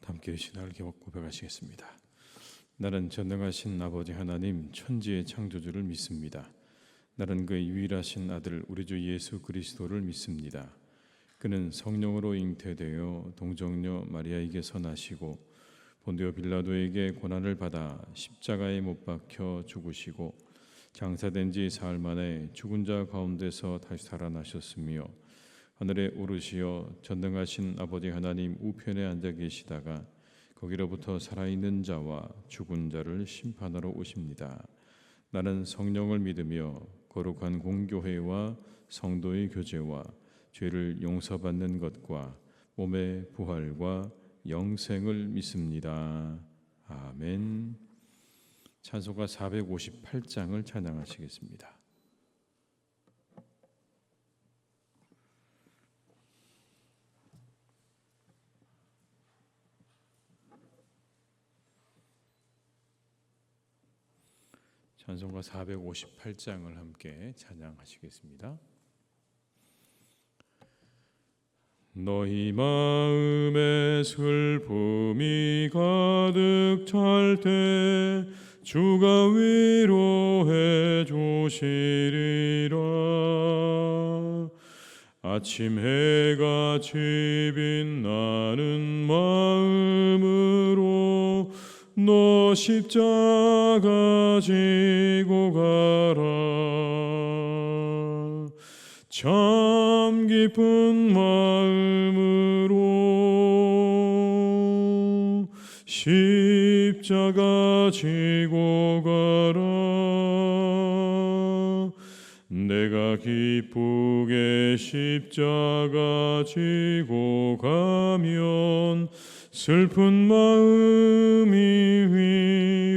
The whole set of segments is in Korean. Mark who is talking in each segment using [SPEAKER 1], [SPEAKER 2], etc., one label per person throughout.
[SPEAKER 1] 함께 신앙을 고백하시겠습니다. 나는 전능하신 아버지 하나님 천지의 창조주를 믿습니다. 나는 그의 유일하신 아들 우리 주 예수 그리스도를 믿습니다. 그는 성령으로 잉태되어 동정녀 마리아에게서 나시고 본디오 빌라도에게 고난을 받아 십자가에 못 박혀 죽으시고 장사된 지 사흘 만에 죽은 자 가운데서 다시 살아나셨으며 하늘에 오르시어 전능하신 아버지 하나님 우편에 앉아 계시다가 거기로부터 살아있는 자와 죽은 자를 심판하러 오십니다. 나는 성령을 믿으며 거룩한 공교회와 성도의 교제와 죄를 용서받는 것과 몸의 부활과 영생을 믿습니다. 아멘. 찬송가 458장을 찬양하시겠습니다. 찬송가 458장을 함께 찬양하시겠습니다. 너희 마음에 슬픔이 가득 찰 때 주가 위로해 주시리라. 아침 해가 빛나는 마음으로 너 십자가 지고 가라. 참 깊은 마음으로 십자가 지고 가라. 내가 기쁘게 십자가 지고 가면 슬픈 마음이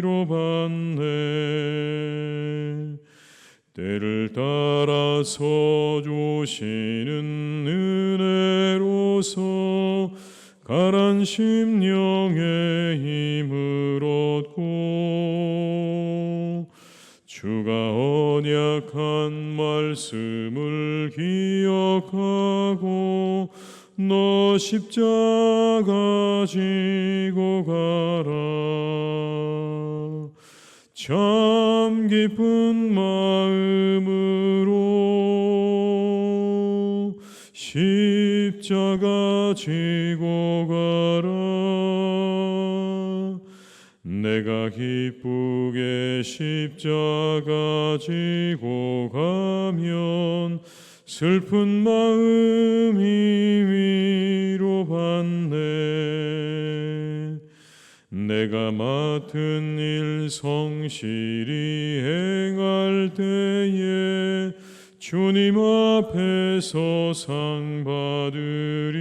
[SPEAKER 1] 위로받네. 때를 따라서 주시는 은혜로서 가란 심령의 힘을 얻고 주가 언약한 말씀을 기억하고 너 십자가 지고 가라. 참 깊은 마음으로 십자가 지고 가라. 내가 기쁘게 십자가 지고 가면 슬픈 마음이 위로받네. 내가 맡은 일 성실히 행할 때에 주님 앞에서 상 받으리.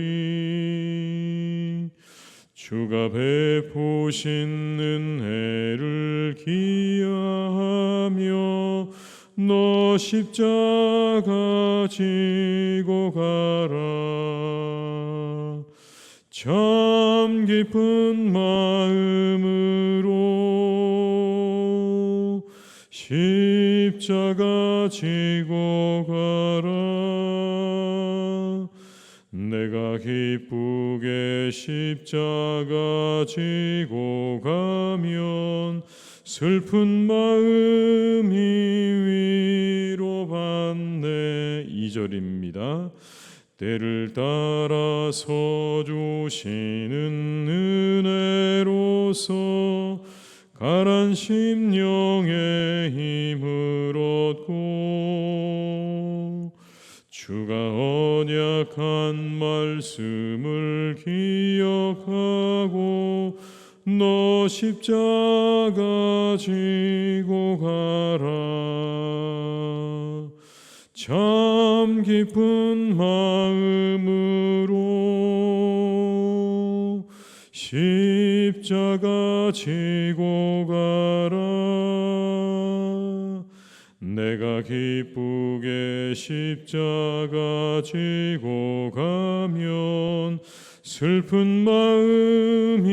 [SPEAKER 1] 주가 베푸신 은혜를 기하며 너 십자가 지고 가라. 참 깊은 마음으로 십자가 지고 가라. 내가 기쁘게 십자가 지고 가면 슬픈 마음이 위로받네. 2절입니다. 때를 따라서 주시는 은혜로서 가란 심령의 힘을 얻고 주가 언약한 말씀을 기억하고 너 십자가 지고 가라. 참 깊은 마음으로 십자가 지고 가라. 내가 기쁘게 십자가 지고 가면 슬픈 마음이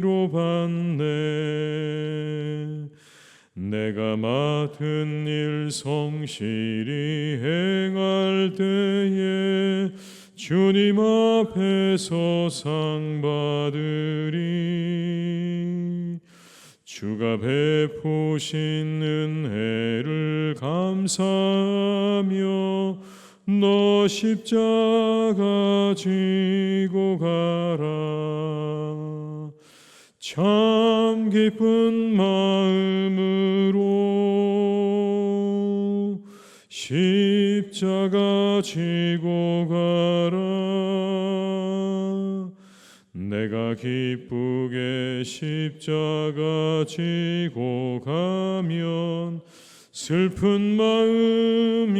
[SPEAKER 1] 위로받네. 내가 맡은 일 성실히 행할 때에 주님 앞에서 상 받으리. 주가 베푸신 은혜를 감사하며 너 십자가 지고 가라. 참 기쁜 마음으로 십자가 지고 가라. 내가 기쁘게 십자가 지고 가면 슬픈 마음이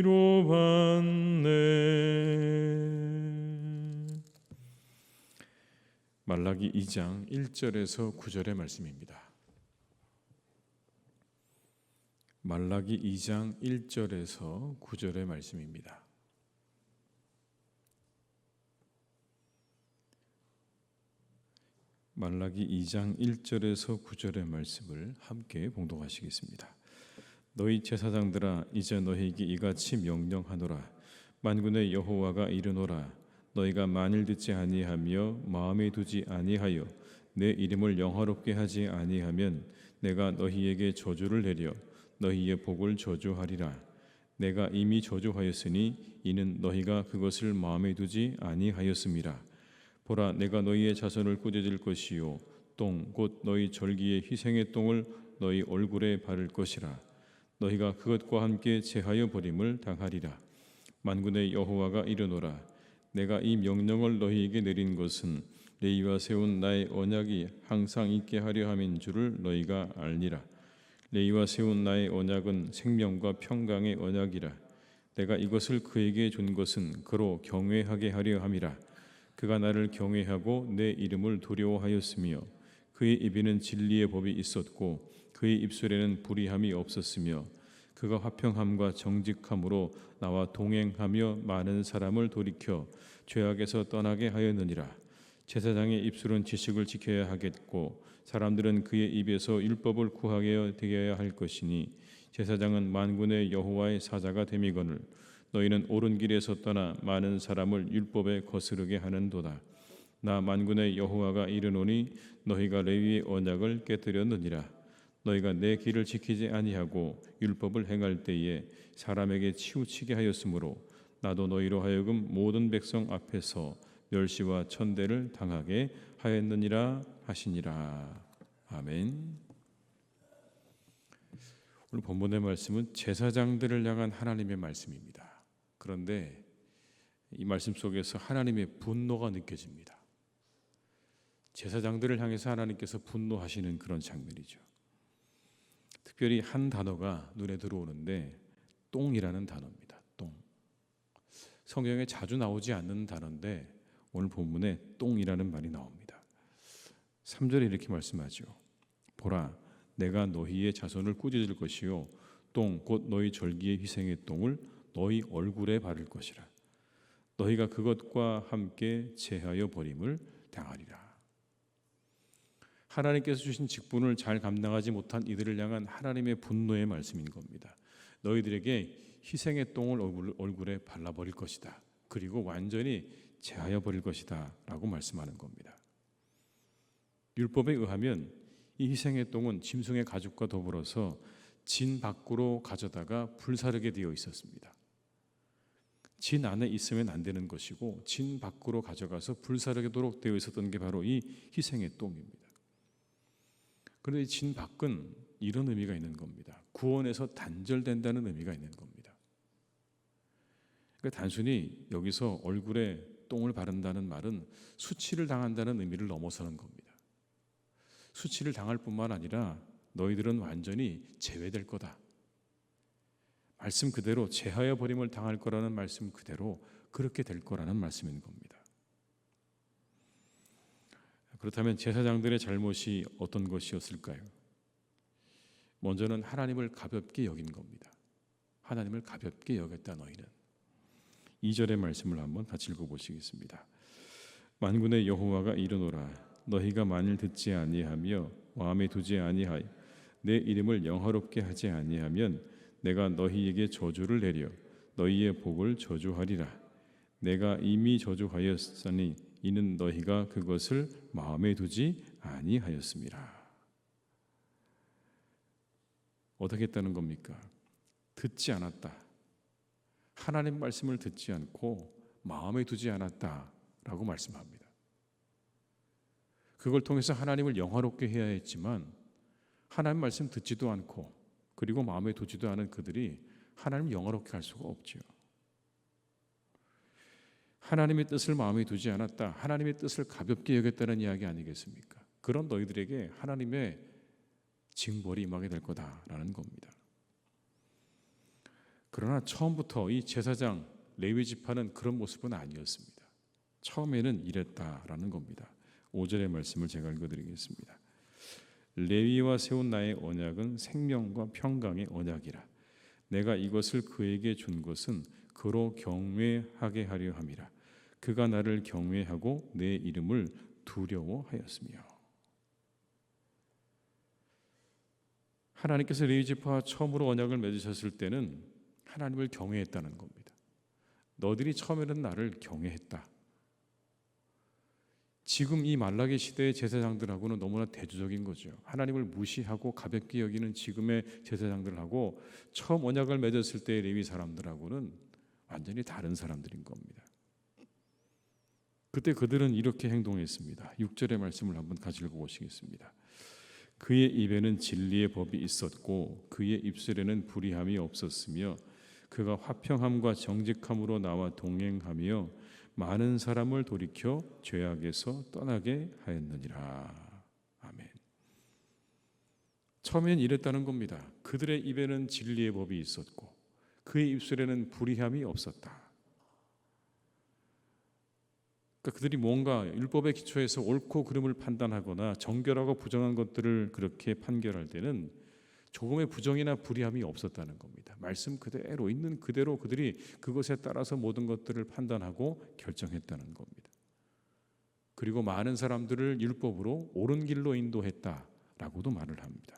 [SPEAKER 1] 위로받네. 말라기 2장 1절에서 9절의 말씀입니다. 말라기 2장 1절에서 9절의 말씀입니다. 말라기 2장 1절에서 9절의 말씀을 함께 봉독하시겠습니다. 너희 제사장들아, 이제 너희에게 이같이 명령하노라. 만군의 여호와가 이르노라. 너희가 만일 듣지 아니하며 마음에 두지 아니하여 내 이름을 영화롭게 하지 아니하면 내가 너희에게 저주를 내려 너희의 복을 저주하리라. 내가 이미 저주하였으니 이는 너희가 그것을 마음에 두지 아니하였음이라. 보라, 내가 너희의 자손을 꾸짖을 것이요 똥 곧 너희 절기의 희생의 똥을 너희 얼굴에 바를 것이라. 너희가 그것과 함께 제하여 버림을 당하리라. 만군의 여호와가 이르노라. 내가 이 명령을 너희에게 내린 것은 레위와 세운 나의 언약이 항상 있게 하려 함인 줄을 너희가 알리라. 레위와 세운 나의 언약은 생명과 평강의 언약이라. 내가 이것을 그에게 준 것은 그로 경외하게 하려 함이라. 그가 나를 경외하고 내 이름을 두려워하였으며 그의 입에는 진리의 법이 있었고 그의 입술에는 불의함이 없었으며 그가 화평함과 정직함으로 나와 동행하며 많은 사람을 돌이켜 죄악에서 떠나게 하였느니라. 제사장의 입술은 지식을 지켜야 하겠고 사람들은 그의 입에서 율법을 구하게 되어야 할 것이니 제사장은 만군의 여호와의 사자가 됨이거늘 너희는 옳은 길에서 떠나 많은 사람을 율법에 거스르게 하는도다. 나 만군의 여호와가 이르노니 너희가 레위의 언약을 깨뜨렸느니라. 너희가 내 길을 지키지 아니하고 율법을 행할 때에 사람에게 치우치게 하였으므로 나도 너희로 하여금 모든 백성 앞에서 멸시와 천대를 당하게 하였느니라 하시니라. 아멘. 오늘 본문의 말씀은 제사장들을 향한 하나님의 말씀입니다. 그런데 이 말씀 속에서 하나님의 분노가 느껴집니다. 제사장들을 향해서 하나님께서 분노하시는 그런 장면이죠. 특별히 한 단어가 눈에 들어오는데 똥이라는 단어입니다. 똥. 성경에 자주 나오지 않는 단어인데 오늘 본문에 똥이라는 말이 나옵니다. 3절에 이렇게 말씀하죠. 보라, 내가 너희의 자손을 꾸짖을 것이요 똥 곧 너희 절기의 희생의 똥을 너희 얼굴에 바를 것이라. 너희가 그것과 함께 제하여 버림을 당하리라. 하나님께서 주신 직분을 잘 감당하지 못한 이들을 향한 하나님의 분노의 말씀인 겁니다. 너희들에게 희생의 똥을 얼굴에 발라버릴 것이다. 그리고 완전히 제하여 버릴 것이다 라고 말씀하는 겁니다. 율법에 의하면 이 희생의 똥은 짐승의 가죽과 더불어서 진 밖으로 가져다가 불사르게 되어 있었습니다. 진 안에 있으면 안 되는 것이고 진 밖으로 가져가서 불사르도록 되어 있었던 게 바로 이 희생의 똥입니다. 그런데 진 밖은 이런 의미가 있는 겁니다. 구원에서 단절된다는 의미가 있는 겁니다. 그러니까 단순히 여기서 얼굴에 똥을 바른다는 말은 수치를 당한다는 의미를 넘어서는 겁니다. 수치를 당할 뿐만 아니라 너희들은 완전히 제외될 거다. 말씀 그대로 제하여 버림을 당할 거라는 말씀 그대로 그렇게 될 거라는 말씀인 겁니다. 그렇다면 제사장들의 잘못이 어떤 것이었을까요? 먼저는 하나님을 가볍게 여긴 겁니다. 하나님을 가볍게 여겼다 너희는. 2절의 말씀을 한번 같이 읽어보시겠습니다. 만군의 여호와가 이르노라. 너희가 만일 듣지 아니하며 마음에 두지 아니하여 내 이름을 영화롭게 하지 아니하면 내가 너희에게 저주를 내려 너희의 복을 저주하리라. 내가 이미 저주하였으니 이는 너희가 그것을 마음에 두지 아니하였습니다. 어떻게 했다는 겁니까? 듣지 않았다. 하나님 말씀을 듣지 않고 마음에 두지 않았다라고 말씀합니다. 그걸 통해서 하나님을 영화롭게 해야 했지만 하나님 말씀 듣지도 않고 그리고 마음에 두지도 않은 그들이 하나님을 영화롭게 할 수가 없지요. 하나님의 뜻을 마음에 두지 않았다. 하나님의 뜻을 가볍게 여겼다는 이야기 아니겠습니까? 그런 너희들에게 하나님의 징벌이 임하게 될 거다라는 겁니다. 그러나 처음부터 이 제사장 레위 지파는 그런 모습은 아니었습니다. 처음에는 이랬다라는 겁니다. 5절의 말씀을 제가 읽어드리겠습니다. 레위와 세운 나의 언약은 생명과 평강의 언약이라. 내가 이것을 그에게 준 것은 그로 경외하게 하려 함이라. 그가 나를 경외하고 내 이름을 두려워하였으며. 하나님께서 레위 지파와 처음으로 언약을 맺으셨을 때는 하나님을 경외했다는 겁니다. 너들이 처음에는 나를 경외했다. 지금 이 말라기 시대의 제사장들하고는 너무나 대조적인 거죠. 하나님을 무시하고 가볍게 여기는 지금의 제사장들하고 처음 언약을 맺었을 때의 레위 사람들하고는 완전히 다른 사람들인 겁니다. 그때 그들은 이렇게 행동했습니다. 6절의 말씀을 한번 같이 읽어보시겠습니다. 그의 입에는 진리의 법이 있었고 그의 입술에는 불의함이 없었으며 그가 화평함과 정직함으로 나와 동행하며 많은 사람을 돌이켜 죄악에서 떠나게 하였느니라. 아멘. 처음엔 이랬다는 겁니다. 그들의 입에는 진리의 법이 있었고 그의 입술에는 불의함이 없었다. 그러니까 그들이 뭔가 율법의 기초에서 옳고 그름을 판단하거나 정결하고 부정한 것들을 그렇게 판결할 때는 조금의 부정이나 불의함이 없었다는 겁니다. 말씀 그대로 있는 그대로 그들이 그것에 따라서 모든 것들을 판단하고 결정했다는 겁니다. 그리고 많은 사람들을 율법으로 옳은 길로 인도했다라고도 말을 합니다.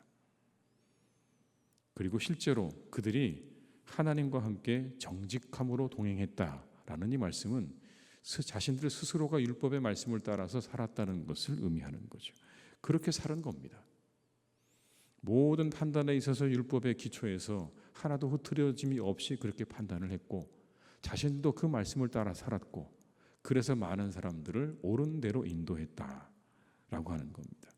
[SPEAKER 1] 그리고 실제로 그들이 하나님과 함께 정직함으로 동행했다라는 이 말씀은 자신들 스스로가 율법의 말씀을 따라서 살았다는 것을 의미하는 거죠. 그렇게 사는 겁니다. 모든 판단에 있어서 율법의 기초에서 하나도 흐트러짐이 없이 그렇게 판단을 했고 자신도 그 말씀을 따라 살았고 그래서 많은 사람들을 옳은 대로 인도했다라고 하는 겁니다.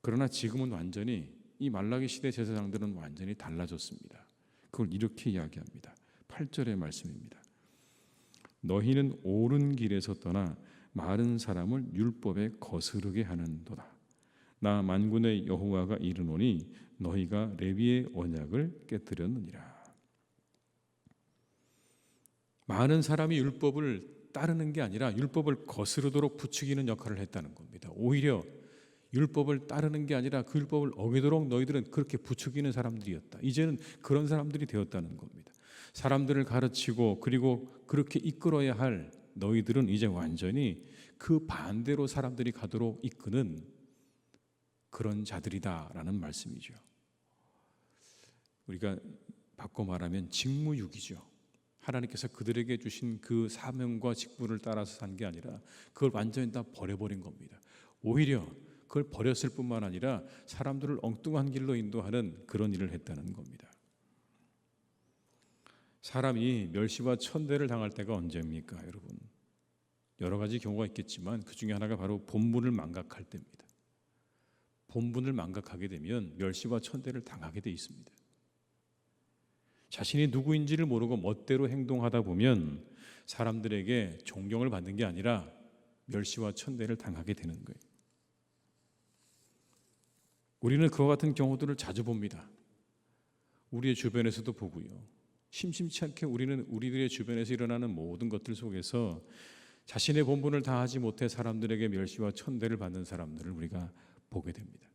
[SPEAKER 1] 그러나 지금은 완전히 이 말라기 시대 제사장들은 완전히 달라졌습니다. 그걸 이렇게 이야기합니다. 8절의 말씀입니다. 너희는 옳은 길에서 떠나 많은 사람을 율법에 거스르게 하는도다. 나 만군의 여호와가 이르노니 너희가 레위의 언약을 깨뜨렸느니라. 많은 사람이 율법을 따르는 게 아니라 율법을 거스르도록 부추기는 역할을 했다는 겁니다. 오히려 율법을 따르는 게 아니라 그 율법을 어기도록 너희들은 그렇게 부추기는 사람들이었다. 이제는 그런 사람들이 되었다는 겁니다. 사람들을 가르치고 그리고 그렇게 이끌어야 할 너희들은 이제 완전히 그 반대로 사람들이 가도록 이끄는 그런 자들이다라는 말씀이죠. 우리가 바꿔 말하면 직무유기죠. 하나님께서 그들에게 주신 그 사명과 직분을 따라서 산 게 아니라 그걸 완전히 다 버려버린 겁니다. 오히려 그걸 버렸을 뿐만 아니라 사람들을 엉뚱한 길로 인도하는 그런 일을 했다는 겁니다. 사람이 멸시와 천대를 당할 때가 언제입니까, 여러분? 여러 가지 경우가 있겠지만 그 중에 하나가 바로 본분을 망각할 때입니다. 본분을 망각하게 되면 멸시와 천대를 당하게 돼 있습니다. 자신이 누구인지를 모르고 멋대로 행동하다 보면 사람들에게 존경을 받는 게 아니라 멸시와 천대를 당하게 되는 거예요. 우리는 그와 같은 경우들을 자주 봅니다. 우리의 주변에서도 보고요. 심심치 않게 우리는 우리들의 주변에서 일어나는 모든 것들 속에서 자신의 본분을 다하지 못해 사람들에게 멸시와 천대를 받는 사람들을 우리가 보게 됩니다.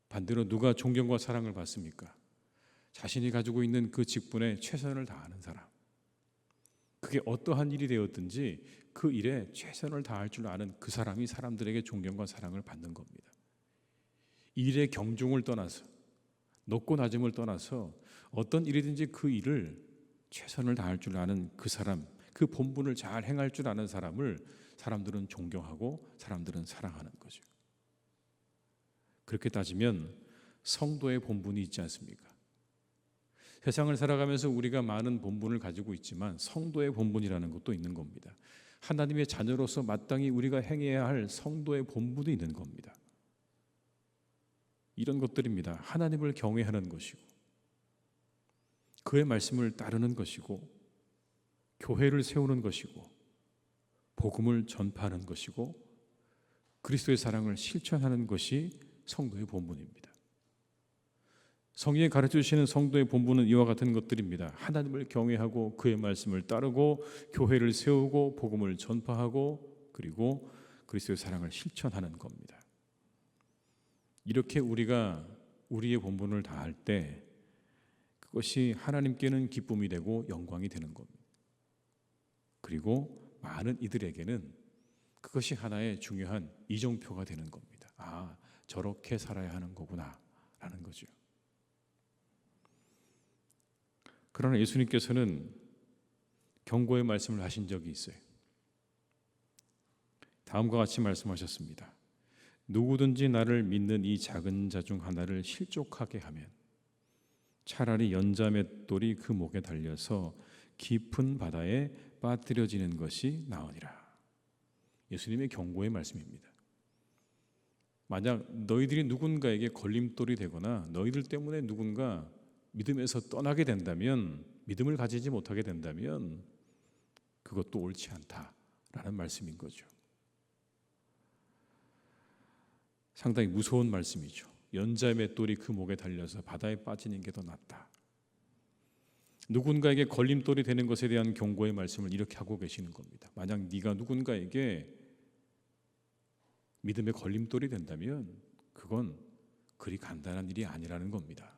[SPEAKER 1] 반대로 누가 존경과 사랑을 받습니까? 자신이 가지고 있는 그 직분에 최선을 다하는 사람. 그게 어떠한 일이 되었든지 그 일에 최선을 다할 줄 아는 그 사람이 사람들에게 존경과 사랑을 받는 겁니다. 일의 경중을 떠나서 높고 낮음을 떠나서 어떤 일이든지 그 일을 최선을 다할 줄 아는 그 사람, 그 본분을 잘 행할 줄 아는 사람을 사람들은 존경하고 사람들은 사랑하는 거죠. 그렇게 따지면 성도의 본분이 있지 않습니까? 세상을 살아가면서 우리가 많은 본분을 가지고 있지만 성도의 본분이라는 것도 있는 겁니다. 하나님의 자녀로서 마땅히 우리가 행해야 할 성도의 본분이 있는 겁니다. 이런 것들입니다. 하나님을 경외하는 것이고 그의 말씀을 따르는 것이고 교회를 세우는 것이고 복음을 전파하는 것이고 그리스도의 사랑을 실천하는 것이 성도의 본분입니다. 성경에 가르쳐주시는 성도의 본분은 이와 같은 것들입니다. 하나님을 경외하고 그의 말씀을 따르고 교회를 세우고 복음을 전파하고 그리고 그리스도의 사랑을 실천하는 겁니다. 이렇게 우리가 우리의 본분을 다할 때 그것이 하나님께는 기쁨이 되고 영광이 되는 겁니다. 그리고 많은 이들에게는 그것이 하나의 중요한 이정표가 되는 겁니다. 아, 저렇게 살아야 하는 거구나 라는 거죠. 그러나 예수님께서는 경고의 말씀을 하신 적이 있어요. 다음과 같이 말씀하셨습니다. 누구든지 나를 믿는 이 작은 자 중 하나를 실족하게 하면 차라리 연자맷돌이 그 목에 달려서 깊은 바다에 빠뜨려지는 것이 나으니라. 예수님의 경고의 말씀입니다. 만약 너희들이 누군가에게 걸림돌이 되거나 너희들 때문에 누군가 믿음에서 떠나게 된다면, 믿음을 가지지 못하게 된다면 그것도 옳지 않다라는 말씀인 거죠. 상당히 무서운 말씀이죠. 연자의 맷돌이 그 목에 달려서 바다에 빠지는 게 더 낫다. 누군가에게 걸림돌이 되는 것에 대한 경고의 말씀을 이렇게 하고 계시는 겁니다. 만약 네가 누군가에게 믿음의 걸림돌이 된다면 그건 그리 간단한 일이 아니라는 겁니다.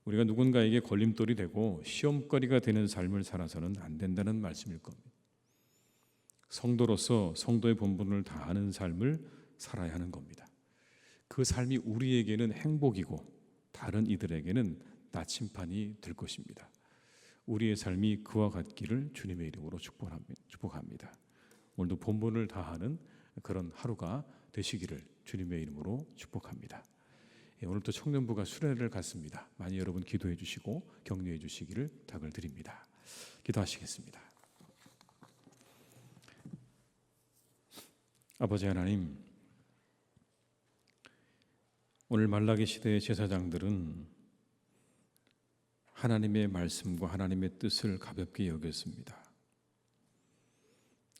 [SPEAKER 1] 우리가 누군가에게 걸림돌이 되고 시험거리가 되는 삶을 살아서는 안 된다는 말씀일 겁니다. 성도로서 성도의 본분을 다하는 삶을 살아야 하는 겁니다. 그 삶이 우리에게는 행복이고 다른 이들에게는 나침판이 될 것입니다. 우리의 삶이 그와 같기를 주님의 이름으로 축복합니다. 오늘도 본분을 다하는 그런 하루가 되시기를 주님의 이름으로 축복합니다. 오늘도 청년부가 수련회를 갖습니다. 많이 여러분 기도해 주시고 격려해 주시기를 부탁을 드립니다. 기도하시겠습니다. 아버지 하나님, 오늘 말라기 시대의 제사장들은 하나님의 말씀과 하나님의 뜻을 가볍게 여겼습니다.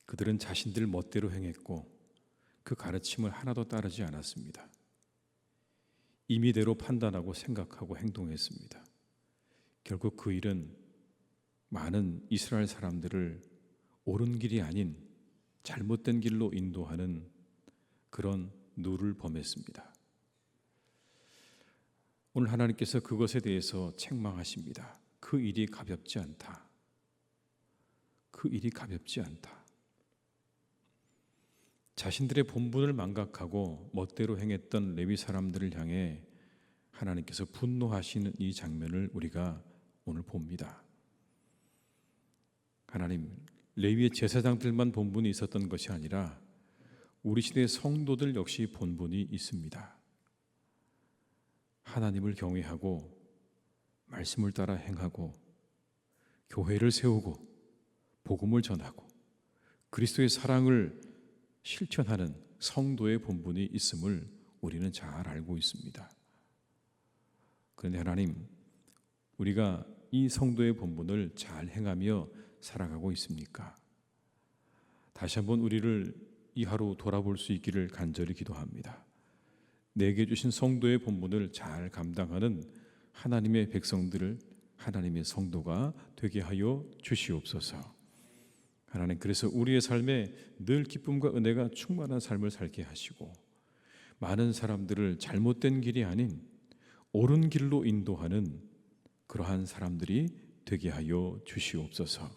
[SPEAKER 1] 그들은 자신들 멋대로 행했고 그 가르침을 하나도 따르지 않았습니다. 임의대로 판단하고 생각하고 행동했습니다. 결국 그 일은 많은 이스라엘 사람들을 옳은 길이 아닌 잘못된 길로 인도하는 그런 누를 범했습니다. 오늘 하나님께서 그것에 대해서 책망하십니다. 그 일이 가볍지 않다. 그 일이 가볍지 않다. 자신들의 본분을 망각하고 멋대로 행했던 레위 사람들을 향해 하나님께서 분노하시는 이 장면을 우리가 오늘 봅니다. 하나님, 레위의 제사장들만 본분이 있었던 것이 아니라 우리 시대의 성도들 역시 본분이 있습니다. 하나님을 경외하고 말씀을 따라 행하고 교회를 세우고 복음을 전하고 그리스도의 사랑을 실천하는 성도의 본분이 있음을 우리는 잘 알고 있습니다. 그런데 하나님, 우리가 이 성도의 본분을 잘 행하며 살아가고 있습니까? 다시 한번 우리를 이 하루 돌아볼 수 있기를 간절히 기도합니다. 내게 주신 성도의 본분을 잘 감당하는 하나님의 백성들을 하나님의 성도가 되게 하여 주시옵소서. 하나님, 그래서 우리의 삶에 늘 기쁨과 은혜가 충만한 삶을 살게 하시고 많은 사람들을 잘못된 길이 아닌 옳은 길로 인도하는 그러한 사람들이 되게 하여 주시옵소서.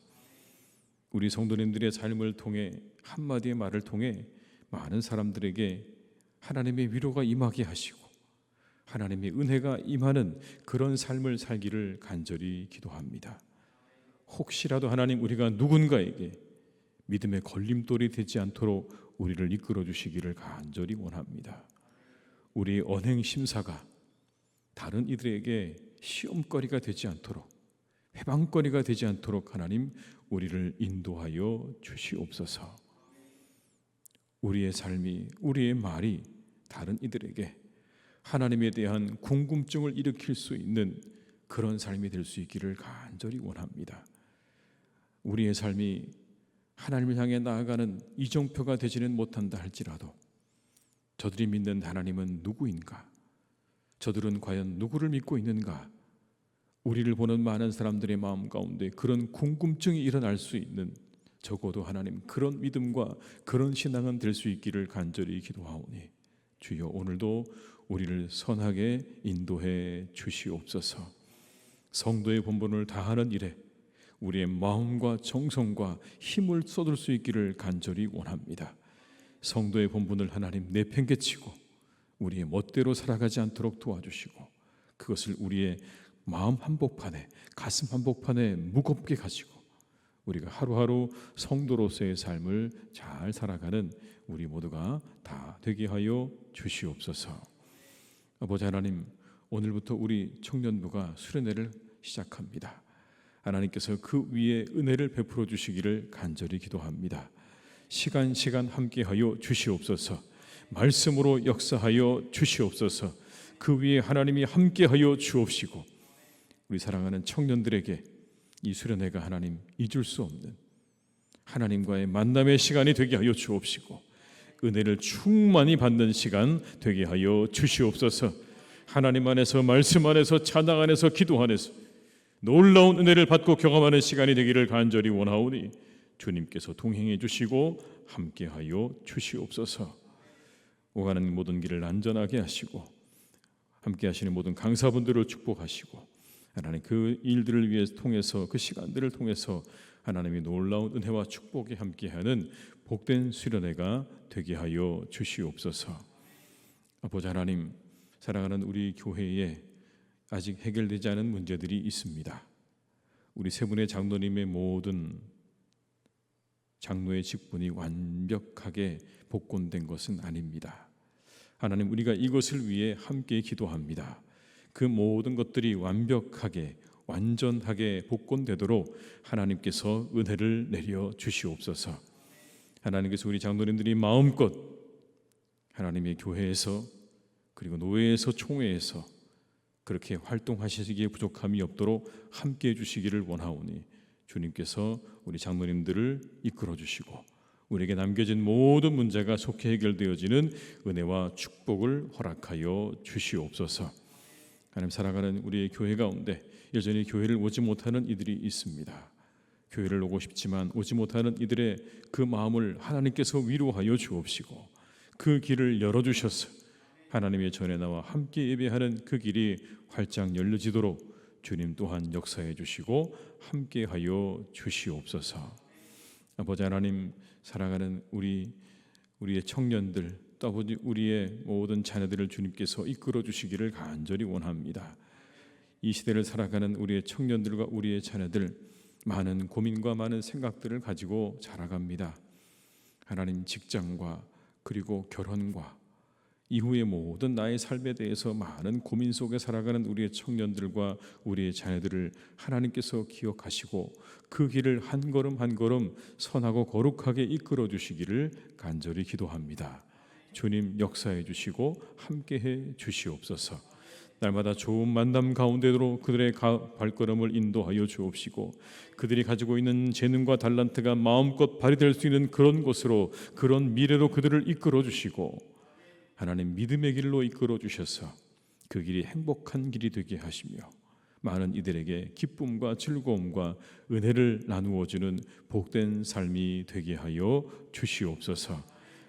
[SPEAKER 1] 우리 성도님들의 삶을 통해 한마디의 말을 통해 많은 사람들에게 하나님의 위로가 임하게 하시고 하나님의 은혜가 임하는 그런 삶을 살기를 간절히 기도합니다. 혹시라도 하나님, 우리가 누군가에게 믿음의 걸림돌이 되지 않도록 우리를 이끌어 주시기를 간절히 원합니다. 우리의 언행 심사가 다른 이들에게 시험거리가 되지 않도록, 회방거리가 되지 않도록 하나님, 우리를 인도하여 주시옵소서. 우리의 삶이, 우리의 말이 다른 이들에게 하나님에 대한 궁금증을 일으킬 수 있는 그런 삶이 될 수 있기를 간절히 원합니다. 우리의 삶이 하나님을 향해 나아가는 이정표가 되지는 못한다 할지라도 저들이 믿는 하나님은 누구인가? 저들은 과연 누구를 믿고 있는가? 우리를 보는 많은 사람들의 마음 가운데 그런 궁금증이 일어날 수 있는, 적어도 하나님, 그런 믿음과 그런 신앙은 될 수 있기를 간절히 기도하오니 주여, 오늘도 우리를 선하게 인도해 주시옵소서. 성도의 본분을 다하는 일에 우리의 마음과 정성과 힘을 쏟을 수 있기를 간절히 원합니다. 성도의 본분을 하나님 내팽개치고 우리의 멋대로 살아가지 않도록 도와주시고, 그것을 우리의 마음 한복판에, 가슴 한복판에 무겁게 가지고 우리가 하루하루 성도로서의 삶을 잘 살아가는 우리 모두가 다 되게 하여 주시옵소서. 아버지 하나님, 오늘부터 우리 청년부가 수련회를 시작합니다. 하나님께서 그 위에 은혜를 베풀어 주시기를 간절히 기도합니다. 시간 함께하여 주시옵소서. 말씀으로 역사하여 주시옵소서. 그 위에 하나님이 함께하여 주옵시고, 우리 사랑하는 청년들에게 이 수련회가 하나님 잊을 수 없는 하나님과의 만남의 시간이 되게 하여 주옵시고, 은혜를 충만히 받는 시간 되게 하여 주시옵소서. 하나님 안에서, 말씀 안에서, 찬양 안에서, 기도 안에서 놀라운 은혜를 받고 경험하는 시간이 되기를 간절히 원하오니 주님께서 동행해 주시고 함께하여 주시옵소서. 오가는 모든 길을 안전하게 하시고 함께 하시는 모든 강사분들을 축복하시고, 하나님 그 일들을 위해서 통해서, 그 시간들을 통해서 하나님의 놀라운 은혜와 축복이 함께하는 복된 수련회가 되게 하여 주시옵소서. 아버지 하나님, 사랑하는 우리 교회에 아직 해결되지 않은 문제들이 있습니다. 우리 세 분의 장로님의 모든 장로의 직분이 완벽하게 복권된 것은 아닙니다. 하나님, 우리가 이것을 위해 함께 기도합니다. 그 모든 것들이 완벽하게, 완전하게 복권되도록 하나님께서 은혜를 내려 주시옵소서. 하나님께서 우리 장로님들이 마음껏 하나님의 교회에서, 그리고 노회에서, 총회에서 그렇게 활동하시기에 부족함이 없도록 함께 해주시기를 원하오니 주님께서 우리 장로님들을 이끌어 주시고 우리에게 남겨진 모든 문제가 속히 해결되어지는 은혜와 축복을 허락하여 주시옵소서. 하나님, 살아가는 우리의 교회 가운데 여전히 교회를 오지 못하는 이들이 있습니다. 교회를 오고 싶지만 오지 못하는 이들의 그 마음을 하나님께서 위로하여 주옵시고, 그 길을 열어주셔서 하나님의 전에 나와 함께 예배하는 그 길이 활짝 열려지도록 주님 또한 역사해 주시고 함께하여 주시옵소서. 아버지 하나님, 사랑하는 우리의 청년들, 또 아버지 우리의 모든 자녀들을 주님께서 이끌어 주시기를 간절히 원합니다. 이 시대를 살아가는 우리의 청년들과 우리의 자녀들, 많은 고민과 많은 생각들을 가지고 자라갑니다. 하나님, 직장과 그리고 결혼과 이후의 모든 나의 삶에 대해서 많은 고민 속에 살아가는 우리의 청년들과 우리의 자녀들을 하나님께서 기억하시고 그 길을 한 걸음 한 걸음 선하고 거룩하게 이끌어 주시기를 간절히 기도합니다. 주님, 역사해 주시고 함께해 주시옵소서. 날마다 좋은 만남 가운데로 그들의 발걸음을 인도하여 주옵시고, 그들이 가지고 있는 재능과 달란트가 마음껏 발휘될 수 있는 그런 곳으로, 그런 미래로 그들을 이끌어 주시고, 하나님 믿음의 길로 이끌어 주셔서 그 길이 행복한 길이 되게 하시며 많은 이들에게 기쁨과 즐거움과 은혜를 나누어 주는 복된 삶이 되게 하여 주시옵소서.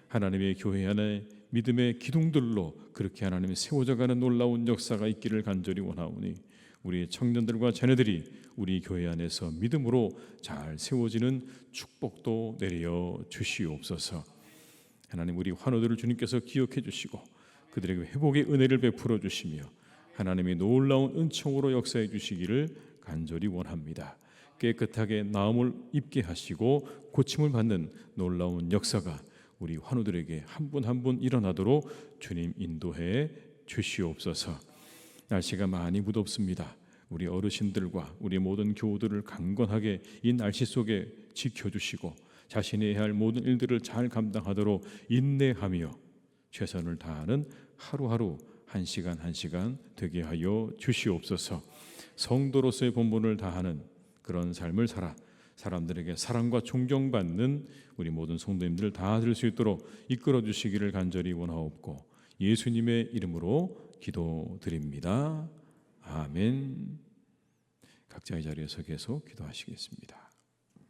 [SPEAKER 1] 하나님의 교회 안에 믿음의 기둥들로 그렇게 하나님이 세워져가는 놀라운 역사가 있기를 간절히 원하오니 우리의 청년들과 자녀들이 우리 교회 안에서 믿음으로 잘 세워지는 축복도 내려 주시옵소서. 하나님, 우리 환우들을 주님께서 기억해 주시고 그들에게 회복의 은혜를 베풀어 주시며 하나님이 놀라운 은총으로 역사해 주시기를 간절히 원합니다. 깨끗하게 나음을 입게 하시고 고침을 받는 놀라운 역사가 우리 환우들에게 한 분 한 분 일어나도록 주님 인도해 주시옵소서. 날씨가 많이 무덥습니다. 우리 어르신들과 우리 모든 교우들을 강건하게 이 날씨 속에 지켜주시고 자신이 해야 할 모든 일들을 잘 감당하도록 인내하며 최선을 다하는 하루하루 한 시간 한 시간 되게 하여 주시옵소서. 성도로서의 본분을 다하는 그런 삶을 살아 사람들에게 사랑과 존경받는 우리 모든 성도님들 다 될 수 있도록 이끌어 주시기를 간절히 원하옵고 예수님의 이름으로 기도드립니다. 아멘. 각자의 자리에서 계속 기도하시겠습니다.